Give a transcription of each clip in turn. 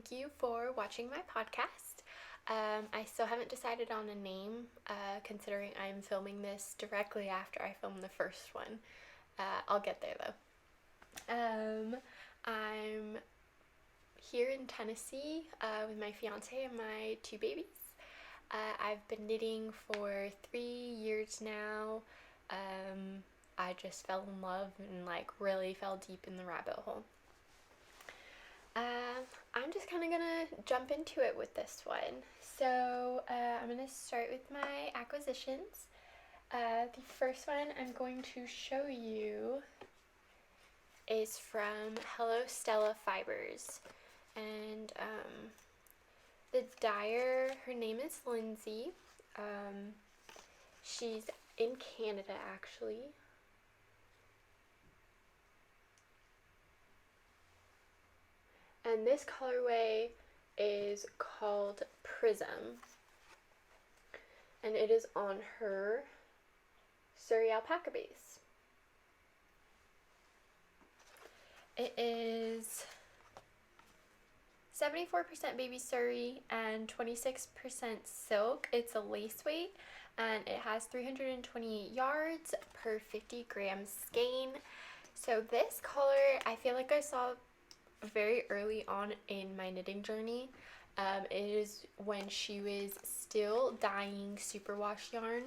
thank you for watching my podcast. I still haven't decided on a name, considering I'm filming this directly after I filmed the first one. I'll get there though. I'm here in Tennessee with my fiance and my two babies. I've been knitting for 3 years now. I just fell in love and really fell deep in the rabbit hole. I'm just kind of gonna jump into it with this one. So I'm gonna start with my acquisitions. The first one I'm going to show you is from Hello Stella Fibers, and the dyer, her name is Lindsay. She's in Canada actually. And this colorway is called Prism, and it is on her Surrey alpaca base. It is 74% baby Surrey and 26% silk. It's a lace weight, and it has 328 yards per 50 grams skein. So this color, I feel like I saw very early on in my knitting journey. It is when she was still dyeing superwash yarn.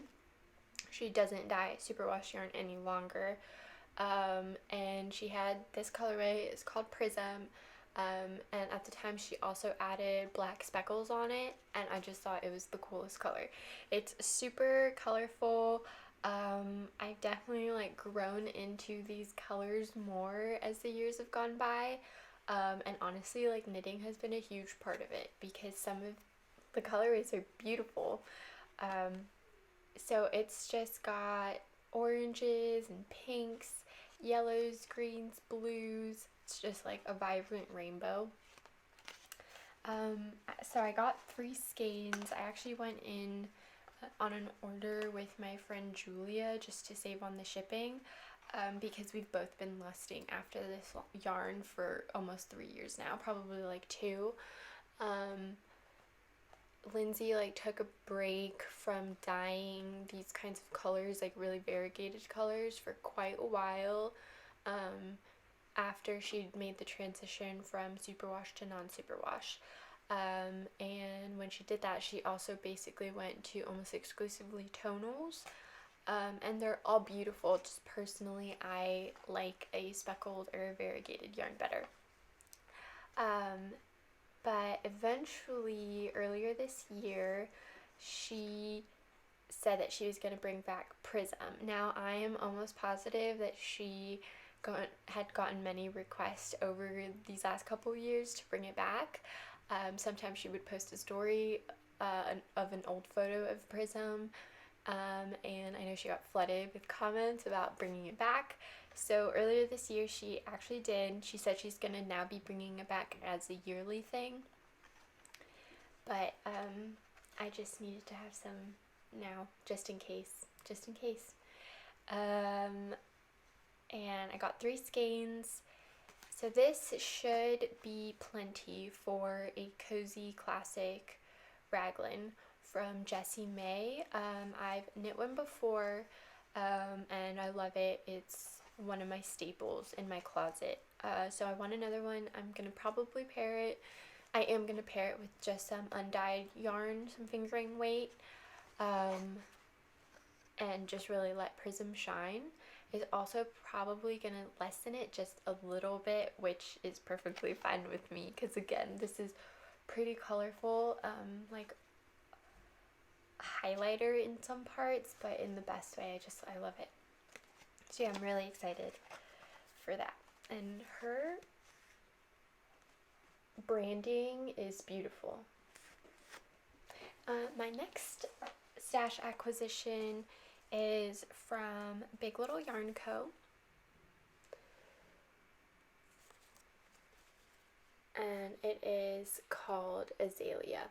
She doesn't dye superwash yarn any longer. And she had this colorway. It's called Prism. And at the time she also added black speckles on it, and I just thought it was the coolest color. It's super colorful. I've definitely grown into these colors more as the years have gone by. And honestly, knitting has been a huge part of it because some of the colorways are beautiful. So it's just got oranges and pinks, yellows, greens, blues. It's just like a vibrant rainbow. So I got 3 skeins. I actually went in on an order with my friend Julia just to save on the shipping. Because we've both been lusting after this yarn for almost 3 years now, probably 2. Lindsay took a break from dyeing these kinds of colors, really variegated colors, for quite a while, after she'd made the transition from superwash to non-superwash. And when she did that, she also basically went to almost exclusively tonals. And they're all beautiful. Just personally, I like a speckled or a variegated yarn better. But eventually, earlier this year, she said that she was going to bring back Prism. Now, I am almost positive that she had gotten many requests over these last couple years to bring it back. Sometimes she would post a story of an old photo of Prism. And I know she got flooded with comments about bringing it back. So earlier this year she actually did. She said she's gonna now be bringing it back as a yearly thing. But I just needed to have some now, just in case. And I got 3 skeins. So this should be plenty for a cozy classic raglan from Jessie May. I've knit one before, and I love it. It's one of my staples in my closet. So I want another one. I am going to pair it with just some undyed yarn, some fingering weight, and just really let Prism shine. Is also probably going to lessen it just a little bit, which is perfectly fine with me, because again, this is pretty colorful, highlighter in some parts, but in the best way. I love it. So yeah, I'm really excited for that. And her branding is beautiful. My next stash acquisition is from Big Little Yarn Co. And it is called Azalea.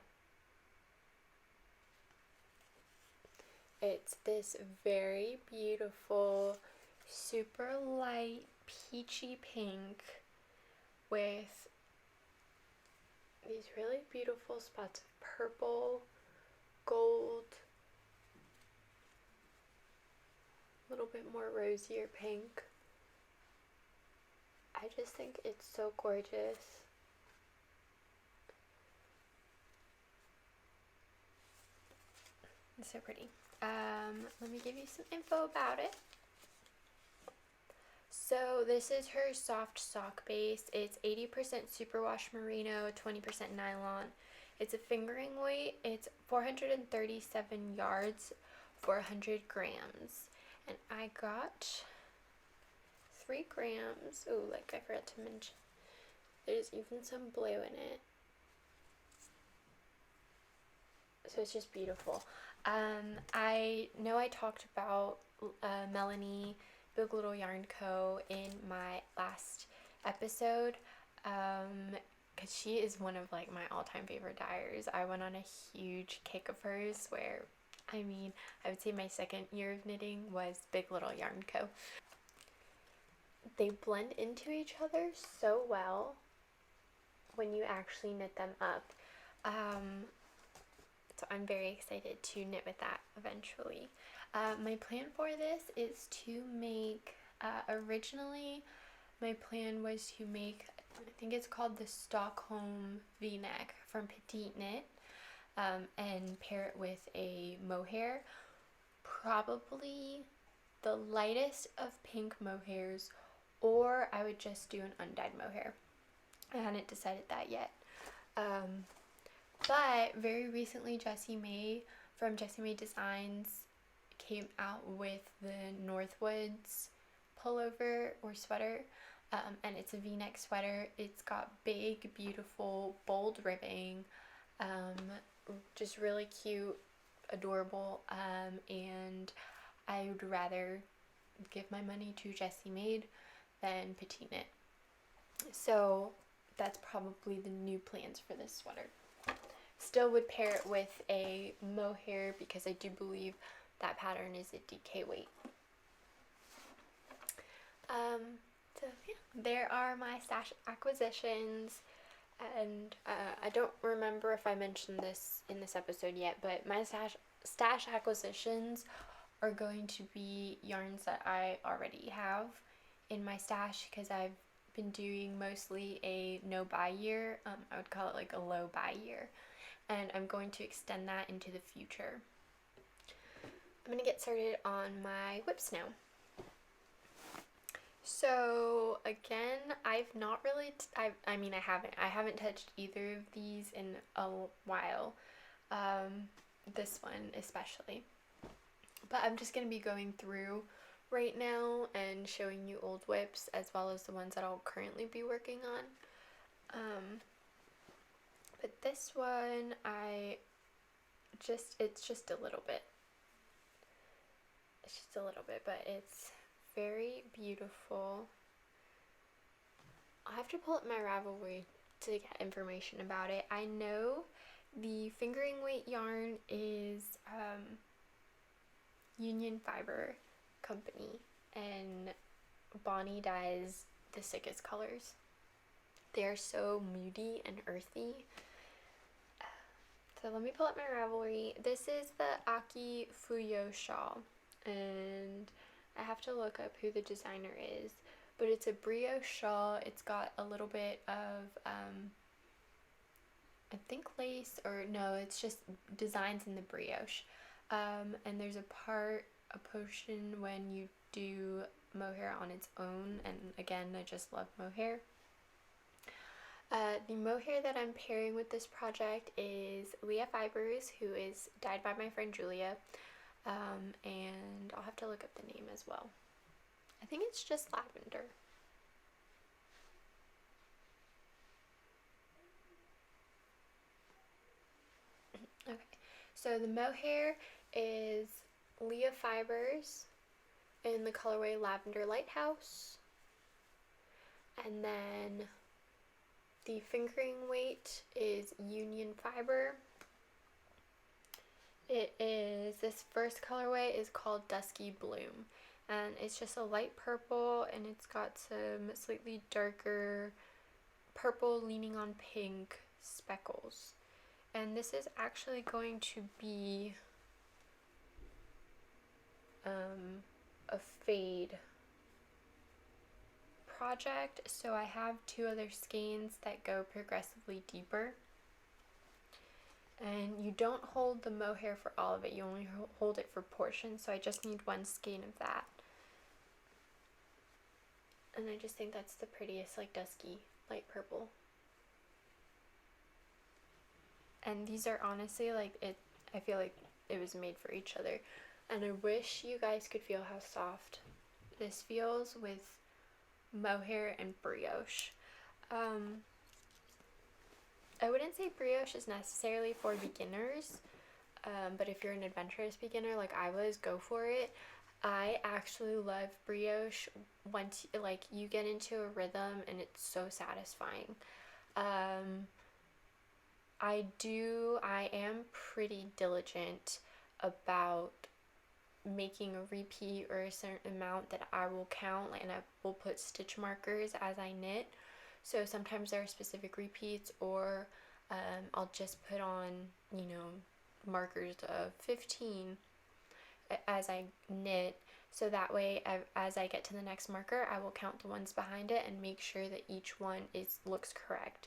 It's this very beautiful, super light peachy pink with these really beautiful spots of purple, gold, a little bit more rosier pink. I just think it's so gorgeous. It's so pretty. Let me give you some info about it. So this is her soft sock base. It's 80% superwash merino, 20% nylon. It's a fingering weight. It's 437 yards, 400 grams. And I got 3 grams. Oh, like I forgot to mention, there's even some blue in it. So it's just beautiful. I know I talked about Melanie Big Little Yarn Co. in my last episode, because she is one of like my all-time favorite dyers. I went on a huge kick of hers where, I mean, I would say my second year of knitting was Big Little Yarn Co. They blend into each other so well when you actually knit them up. So I'm very excited to knit with that eventually. My plan for this is to make, originally my plan was to make, I think it's called the Stockholm V-neck from Petite Knit, and pair it with a mohair. Probably the lightest of pink mohairs, or I would just do an undyed mohair. I hadn't decided that yet. But very recently, Jessie May from Jessie May Designs came out with the Northwoods pullover or sweater, and it's a V-neck sweater. It's got big, beautiful, bold ribbing, just really cute, adorable, and I would rather give my money to Jessie Made than Petite Knit. So that's probably the new plans for this sweater. Still would pair it with a mohair because I do believe that pattern is a DK weight. So yeah, there are my stash acquisitions, and I don't remember if I mentioned this in this episode yet, but my stash acquisitions are going to be yarns that I already have in my stash, because I've been doing mostly a no buy year. I would call it like a low buy year, and I'm going to extend that into the future. I'm going to get started on my whips now. So again, I've not really, I haven't touched either of these in a while, this one especially, but I'm just going to be going through right now and showing you old whips as well as the ones that I'll currently be working on. But this one, it's just a little bit. It's just a little bit, but it's very beautiful. I'll have to pull up my Ravelry to get information about it. I know the fingering weight yarn is Union Fiber Company, and Bonnie dyes the sickest colors. They are so moody and earthy. So let me pull up my Ravelry. This is the Aki Fuyo shawl, and I have to look up who the designer is, but it's a brioche shawl. It's got a little bit of I think lace, or no, it's just designs in the brioche, and there's a portion when you do mohair on its own, and again, I just love mohair. The mohair that I'm pairing with this project is Leah Fibers, who is dyed by my friend Julia, and I'll have to look up the name as well. I think it's just lavender. Okay, so the mohair is Leah Fibers in the colorway Lavender Lighthouse, and then the fingering weight is Union Fiber. This first colorway is called Dusky Bloom, and it's just a light purple, and it's got some slightly darker purple leaning on pink speckles. And this is actually going to be a fade project. So I have 2 other skeins that go progressively deeper. And you don't hold the mohair for all of it, you only hold it for portions, so I just need 1 skein of that. And I just think that's the prettiest, like dusky light purple. And these are honestly like I feel like it was made for each other. And I wish you guys could feel how soft this feels with mohair and brioche. I wouldn't say brioche is necessarily for beginners, but if you're an adventurous beginner like I was, go for it. I actually love brioche once like you get into a rhythm, and it's so satisfying. I am pretty diligent about making a repeat or a certain amount that I will count, and I will put stitch markers as I knit. So sometimes there are specific repeats, or I'll just put on, markers of 15 as I knit. So that way, as I get to the next marker, I will count the ones behind it and make sure that each one looks correct.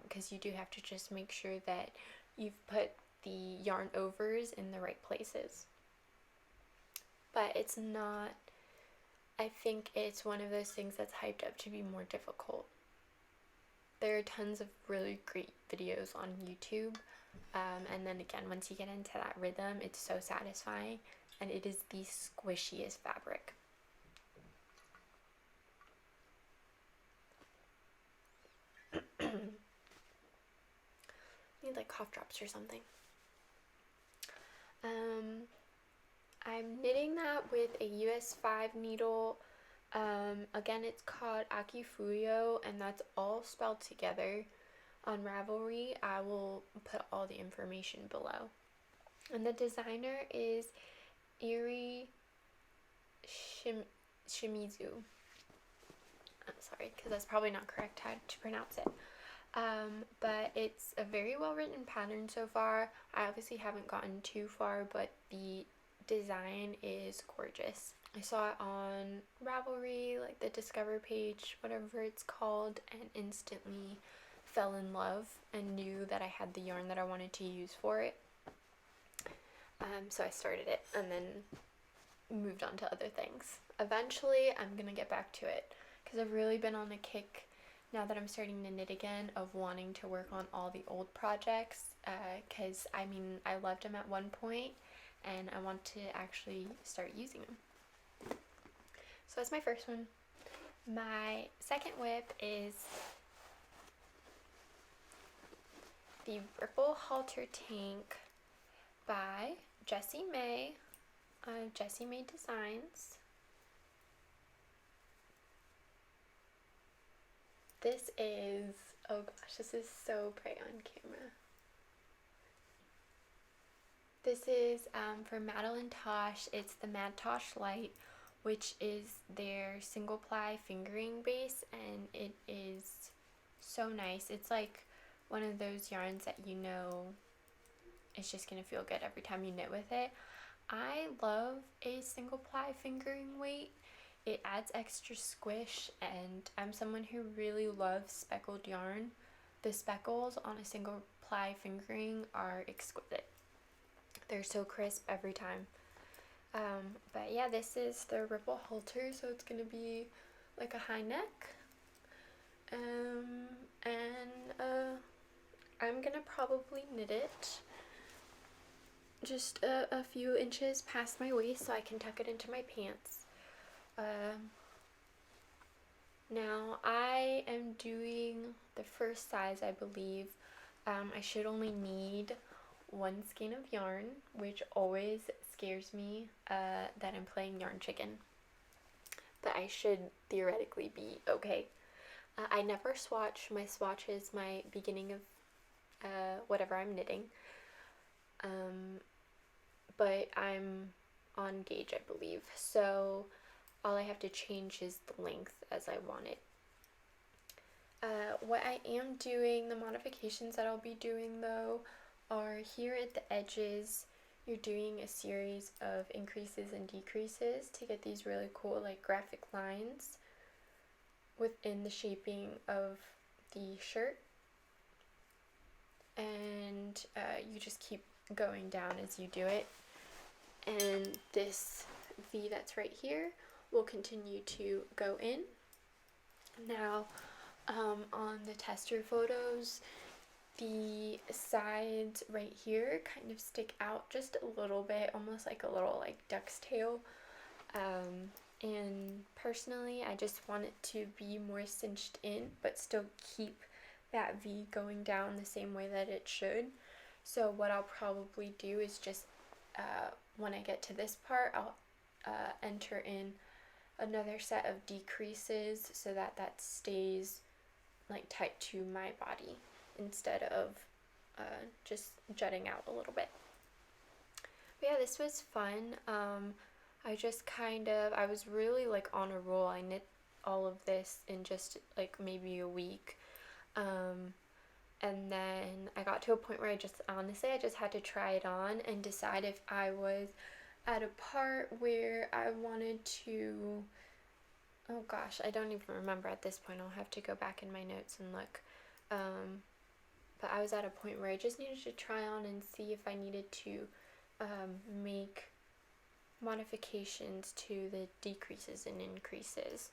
Because you do have to just make sure that you've put the yarn overs in the right places. But it's not, I think it's one of those things that's hyped up to be more difficult. There are tons of really great videos on YouTube, and then again, once you get into that rhythm, it's so satisfying, and it is the squishiest fabric. Need like cough drops or something. I'm knitting that with a US 5 needle. Again, it's called Akifuyo, and that's all spelled together. On Ravelry, I will put all the information below. And the designer is Eri Shimizu. I'm sorry, because that's probably not correct how to pronounce it. But it's a very well written pattern so far. I obviously haven't gotten too far, but the design is gorgeous. I saw it on Ravelry, like the Discover page, whatever it's called, and instantly fell in love and knew that I had the yarn that I wanted to use for it. So I started it and then moved on to other things. Eventually, I'm gonna get back to it because I've really been on a kick now that I'm starting to knit again of wanting to work on all the old projects, because I loved them at one point and I want to actually start using them. So that's my first one. My second whip is the Ripple Halter Tank by Jessie May, Jessie May Designs. This is, oh gosh, this is so bright on camera. This is from Madeline Tosh. It's the Mad Tosh Light, which is their single ply fingering base, and it is so nice. It's like one of those yarns that it's just gonna feel good every time you knit with it. I love a single ply fingering weight. It adds extra squish, and I'm someone who really loves speckled yarn. The speckles on a single ply fingering are exquisite. They're so crisp every time. But yeah, this is the Ripple halter, so it's gonna be like a high neck. I'm gonna probably knit it just a few inches past my waist so I can tuck it into my pants. Now I am doing the first size, I believe. I should only need 1 skein of yarn, which always scares me that I'm playing yarn chicken, but I should theoretically be okay. I never swatch. My swatch is my beginning of whatever I'm knitting, but I'm on gauge, I believe, so all I have to change is the length as I want it. What I am doing, the modifications that I'll be doing though, are here at the edges. You're doing a series of increases and decreases to get these really cool like graphic lines within the shaping of the shirt. And you just keep going down as you do it. And this V that's right here will continue to go in. Now, on the tester photos, the sides right here kind of stick out just a little bit, almost like a little like duck's tail. And personally, I just want it to be more cinched in, but still keep that V going down the same way that it should. So what I'll probably do is just, when I get to this part, I'll enter in another set of decreases so that that stays like tight to my body instead of just jutting out a little bit. But yeah, this was fun. I was really like on a roll. I knit all of this in just like maybe a week. And then I got to a point where I just had to try it on and decide if I was at a part where I wanted to, oh gosh, I don't even remember at this point. I'll have to go back in my notes and look. But I was at a point where I just needed to try on and see if I needed to make modifications to the decreases and increases.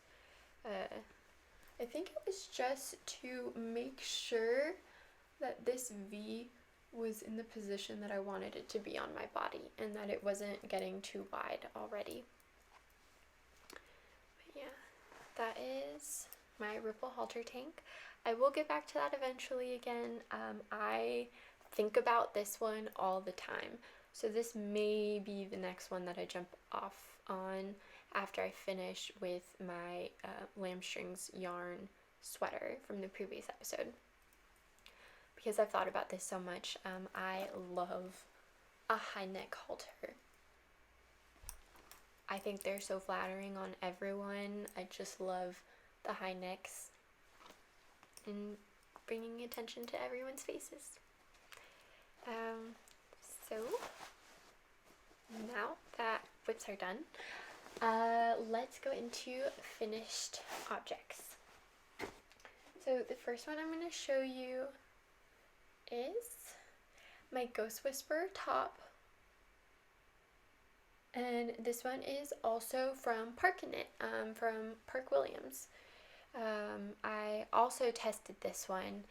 I think it was just to make sure that this V was in the position that I wanted it to be on my body and that it wasn't getting too wide already. But yeah, that is my ripple halter tank. I will get back to that eventually again. I think about this one all the time. So this may be the next one that I jump off on after I finish with my lamb strings yarn sweater from the previous episode. Because I've thought about this so much. I love a high neck halter. I think they're so flattering on everyone. I just love the high necks and bringing attention to everyone's faces. So now that whips are done, let's go into finished objects. So the first one I'm going to show you is my Ghost Whisperer top. And this one is also from Park Knit, from Park Williams. I also tested this one,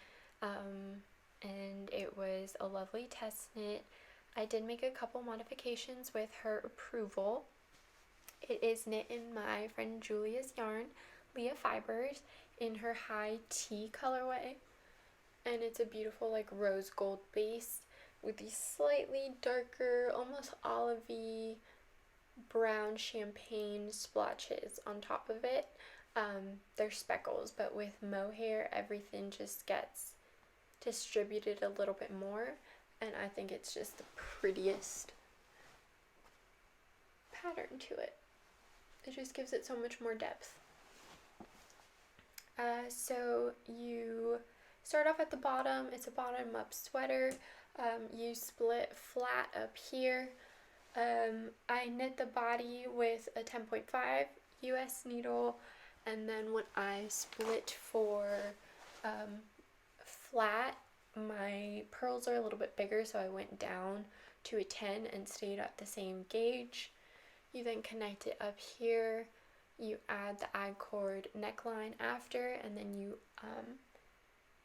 and it was a lovely test knit. I did make a couple modifications with her approval. It is knit in my friend Julia's yarn, Leah Fibers, in her high tea colorway. And it's a beautiful like rose gold base with these slightly darker, almost olivey brown champagne splotches on top of it. They're speckles, but with mohair everything just gets distributed a little bit more, and I think it's just the prettiest pattern to it. It just gives it so much more depth. So you start off at the bottom. It's a bottom up sweater. You split flat up here. I knit the body with a 10.5 US needle, and then when I split for flat, my pearls are a little bit bigger, so I went down to a 10 and stayed at the same gauge. You then connect it up here. You add the I-cord neckline after, and then you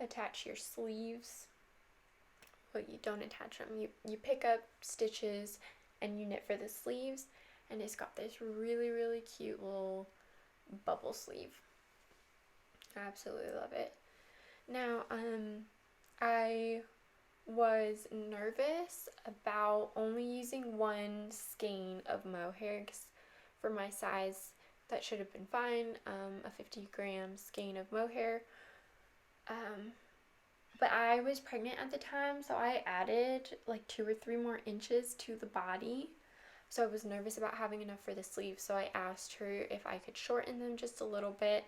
attach your sleeves. Well, you don't attach them. You pick up stitches and you knit for the sleeves, and it's got this really, really cute little bubble sleeve. I absolutely love it. Now, I was nervous about only using one skein of mohair, because for my size that should have been fine, a 50-gram skein of mohair. But I was pregnant at the time, so I added like 2 or 3 more inches to the body. So I was nervous about having enough for the sleeves, so I asked her if I could shorten them just a little bit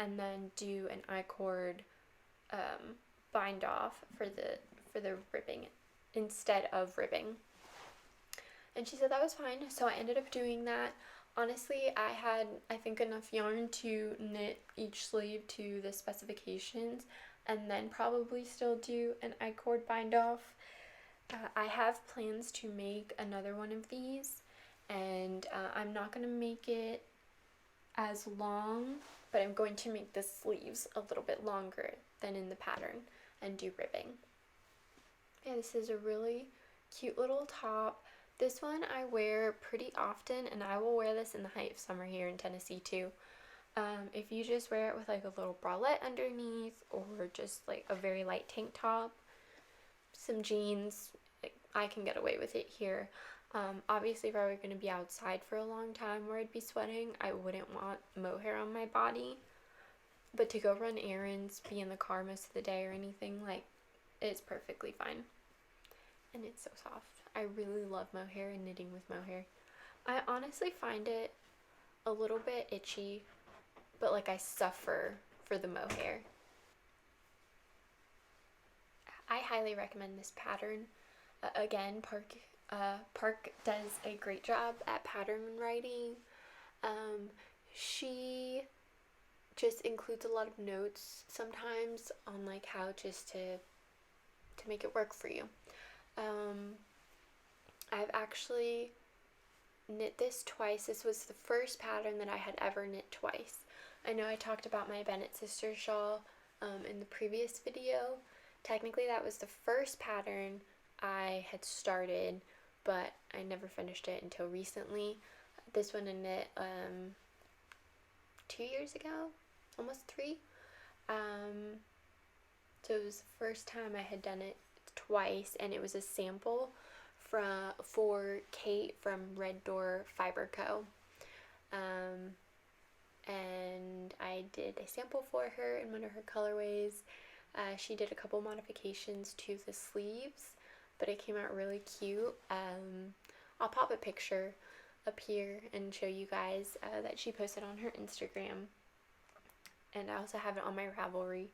and then do an I-cord bind off for the ribbing instead of ribbing. And she said that was fine, so I ended up doing that. Honestly, I had, I think, enough yarn to knit each sleeve to the specifications and then probably still do an I-cord bind off. I have plans to make another one of these, and I'm not going to make it as long, but I'm going to make the sleeves a little bit longer than in the pattern and do ribbing. Yeah, this is a really cute little top. This one I wear pretty often, and I will wear this in the height of summer here in Tennessee too. If you just wear it with like a little bralette underneath, or just like a very light tank top, some jeans, like, I can get away with it here. Obviously, if I were going to be outside for a long time where I'd be sweating, I wouldn't want mohair on my body. But to go run errands, be in the car most of the day or anything, like, it's perfectly fine. And it's so soft. I really love mohair and knitting with mohair. I honestly find it a little bit itchy, but like I suffer for the mohair. I highly recommend this pattern. Again, Park does a great job at pattern writing. She just includes a lot of notes sometimes on like how just to make it work for you. I've actually knit this twice. This was the first pattern that I had ever knit twice. I know I talked about my Bennett Sisters shawl in the previous video. Technically that was the first pattern I had started, but I never finished it until recently. This one I knit 2 years ago, almost 3. So it was the first time I had done it twice, and it was a sample for Kate from Red Door Fiber Co. And I did a sample for her in one of her colorways. She did a couple modifications to the sleeves, but it came out really cute. I'll pop a picture up here and show you guys that she posted on her Instagram. And I also have it on my Ravelry.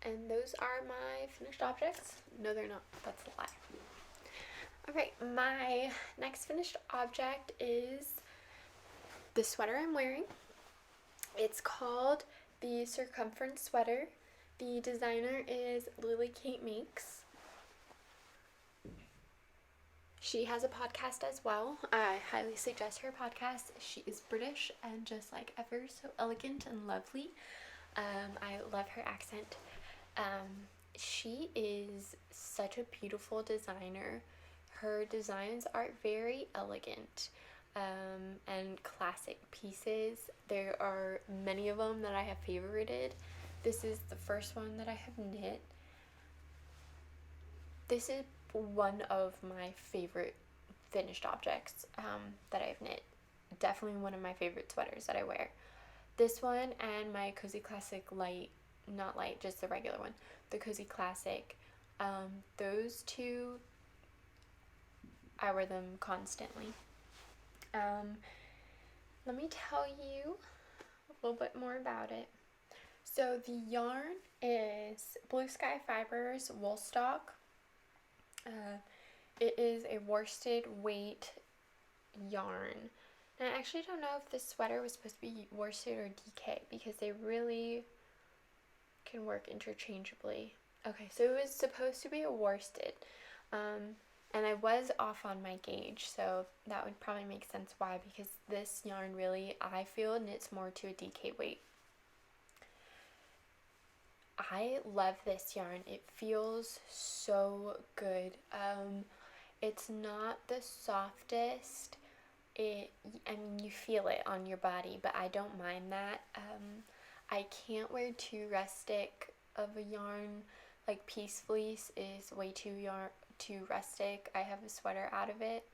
And those are my finished objects. No, they're not. That's a lie. Okay, my next finished object is the sweater I'm wearing. It's called the Circumference Sweater. The designer is Lily Kate Makes. She has a podcast as well. I highly suggest her podcast. She is British and just like ever so elegant and lovely. I love her accent. She is such a beautiful designer. Her designs are very elegant and classic pieces. There are many of them that I have favorited. This is the first one that I have knit. This is one of my favorite finished objects that I've knit. Definitely one of my favorite sweaters that I wear. This one and my Cozy Classic Light, not light, just the regular one, the Cozy Classic. Those two, I wear them constantly. Let me tell you a little bit more about it. So the yarn is Blue Sky Fibers Woolstock. It is a worsted weight yarn. And I actually don't know if this sweater was supposed to be worsted or DK because they really can work interchangeably. Okay, so it was supposed to be a worsted. And I was off on my gauge, so that would probably make sense why, because this yarn really, I feel, knits more to a DK weight. I love this yarn. It feels so good. It's not the softest. I mean, you feel it on your body, but I don't mind that. I can't wear too rustic of a yarn. Like Peace Fleece is way too rustic. I have a sweater out of it,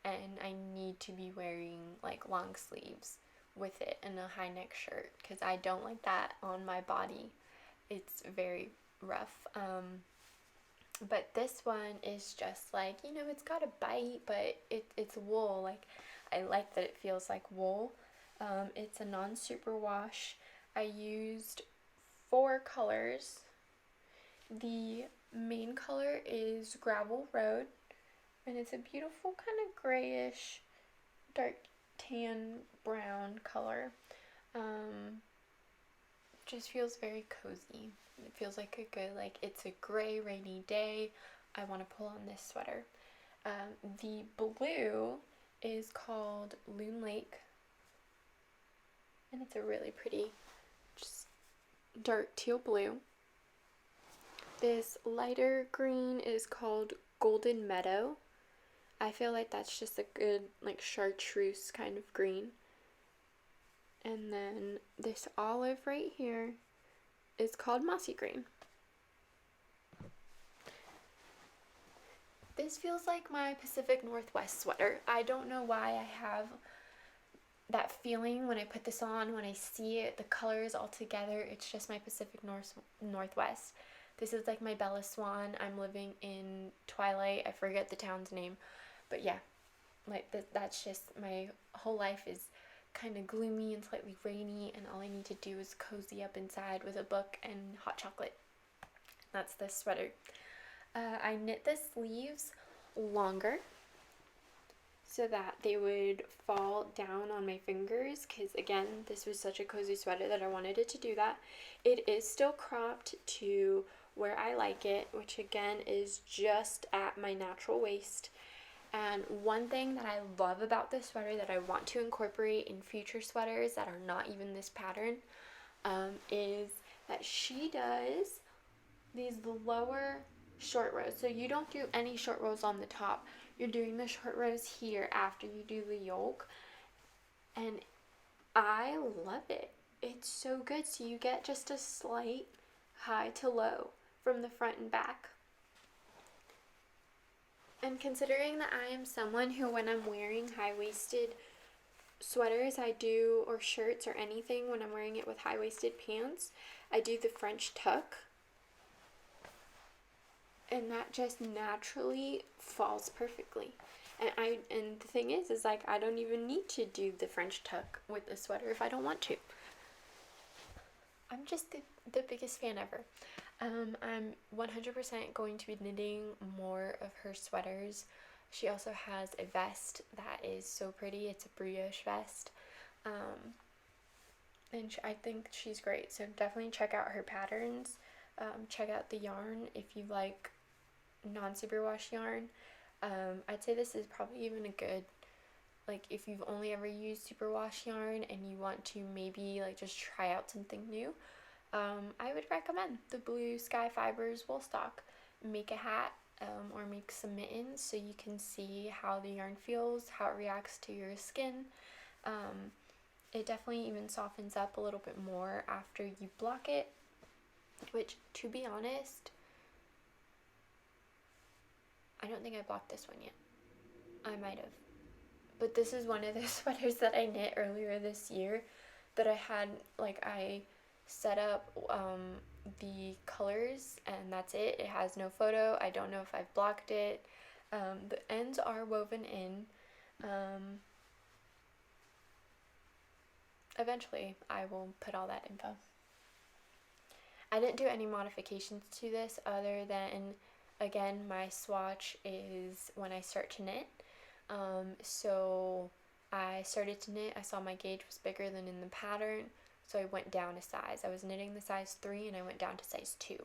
and I need to be wearing like long sleeves with it and a high neck shirt because I don't like that on my body. It's very rough. But this one is just like, you know, it's got a bite, but it's wool. Like, I like that it feels like wool. It's a non-superwash. I used 4 colors. The main color is Gravel Road, and it's a beautiful kind of grayish, dark tan brown color. Just feels very cozy. It feels like a good, like, it's a gray rainy day, I want to pull on this sweater. The blue is called Loon Lake, and it's a really pretty, just dark teal blue. This lighter green is called Golden Meadow. I feel like that's just a good, like, chartreuse kind of green. And then this olive right here is called Mossy Green. This feels like my Pacific Northwest sweater. I don't know why I have that feeling when I put this on, when I see it, the colors all together, it's just my Pacific Northwest. This is like my Bella Swan. I'm living in Twilight. I forget the town's name. But yeah, like that's just, my whole life is kind of gloomy and slightly rainy, and all I need to do is cozy up inside with a book and hot chocolate. That's this sweater. I knit the sleeves longer so that they would fall down on my fingers, because again, this was such a cozy sweater that I wanted it to do that. It is still cropped to where I like it, which again is just at my natural waist. And one thing that I love about this sweater that I want to incorporate in future sweaters that are not even this pattern, is that she does these lower short rows. So you don't do any short rows on the top. You're doing the short rows here after you do the yoke. And I love it. It's so good. So you get just a slight high to low from the front and back. And considering that I am someone who, when I'm wearing high-waisted sweaters, or shirts or anything, when I'm wearing it with high-waisted pants, I do the French tuck. And that just naturally falls perfectly. And the thing is like, I don't even need to do the French tuck with the sweater if I don't want to. I'm just the biggest fan ever. I'm 100% going to be knitting more of her sweaters. She also has a vest that is so pretty. It's a brioche vest. And I think she's great. So definitely check out her patterns. Check out the yarn if you like non-superwash yarn. I'd say this is probably even a good, like, if you've only ever used superwash yarn and you want to maybe like just try out something new, I would recommend the Blue Sky Fibers wool stock. Make a hat or make some mittens so you can see how the yarn feels, how it reacts to your skin. It definitely even softens up a little bit more after you block it, which, to be honest, I don't think I blocked this one yet. I might have. But this is one of the sweaters that I knit earlier this year that I had, like, I set up the colors and that's it. It has no photo. I don't know if I've blocked it. The ends are woven in. Eventually I will put all that info. I didn't do any modifications to this other than, again, my swatch is when I start to knit. So I started to knit, I saw my gauge was bigger than in the pattern, so I went down a size. I was knitting the size 3 and I went down to size 2.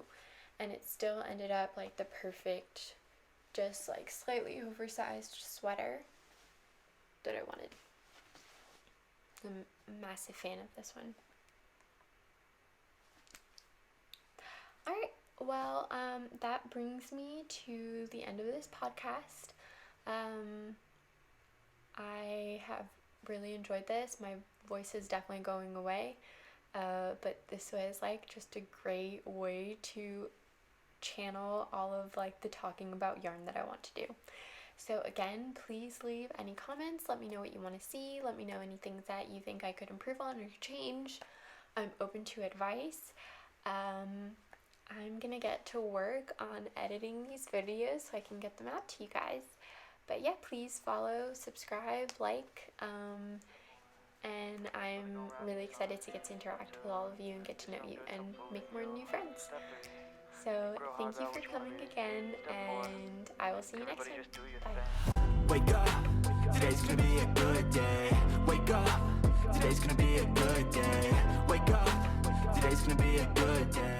And it still ended up like the perfect, just like slightly oversized sweater that I wanted. I'm a massive fan of this one. Alright, well, that brings me to the end of this podcast. I have really enjoyed this. My voice is definitely going away, but this was like just a great way to channel all of like the talking about yarn that I want to do. So again, please leave any comments. Let me know what you want to see. Let me know any things that you think I could improve on or change. I'm open to advice. I'm gonna get to work on editing these videos so I can get them out to you guys. But yeah, please follow, subscribe, like. and I'm really excited to get to interact with all of you and get to know you and make more new friends. So thank you for coming again, and I will see you next time. Bye. Wake up, today's gonna be a good day. Wake up, today's gonna be a good day. Wake up, today's gonna be a good day.